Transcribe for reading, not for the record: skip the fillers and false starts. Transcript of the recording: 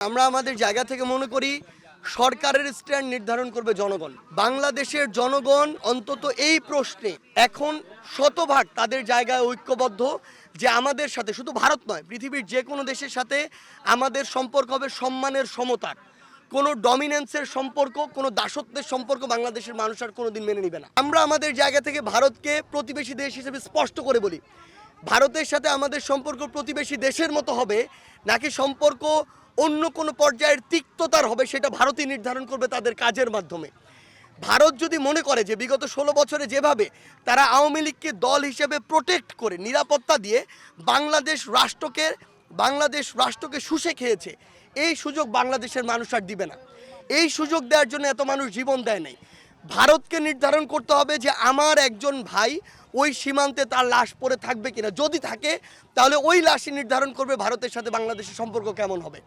আমরা আমাদের জায়গা থেকে মনে করি সরকারের স্ট্যান্ড নির্ধারণ করবে জনগণ। বাংলাদেশের জনগণ অন্তত এই প্রশ্নে এখন শতভাগ তাদের জায়গায় ঐক্যবদ্ধ যে আমাদের সাথে শুধু ভারত নয়, পৃথিবীর যে কোনো দেশের সাথে আমাদের সম্পর্ক হবে সম্মানের, সমতার। কোনো ডমিনেন্সের সম্পর্ক, কোনো দাসত্বের সম্পর্ক বাংলাদেশের মানুষ আর কোনোদিন মেনে নেবে না। আমরা আমাদের জায়গা থেকে ভারতকে প্রতিবেশী দেশ হিসেবে স্পষ্ট করে বলি, ভারতের সাথে আমাদের সম্পর্ক প্রতিবেশী দেশের মতো হবে নাকি সম্পর্ক অন্য কোনো পর্যায়ের তিক্ততার হবে, সেটা ভারতই নির্ধারণ করবে তাদের কাজের মাধ্যমে। ভারত যদি মনে করে যে বিগত 16 বছরে যেভাবে তারা আওয়ামী লীগকে দল হিসেবে প্রোটেক্ট করে নিরাপত্তা দিয়ে বাংলাদেশ রাষ্ট্রকে শুষে খেয়েছে, এই সুযোগ বাংলাদেশের মানুষ আর দিবে না। এই সুযোগ দেওয়ার জন্য এত মানুষ জীবন দেয় নাই। ভারতকে নির্ধারণ করতে হবে যে আমার একজন ভাই ওই সীমান্তে তার লাশ পড়ে থাকবে কিনা, যদি থাকে তাহলে ওই লাশই নির্ধারণ করবে ভারতের সাথে বাংলাদেশের সম্পর্ক কেমন হবে।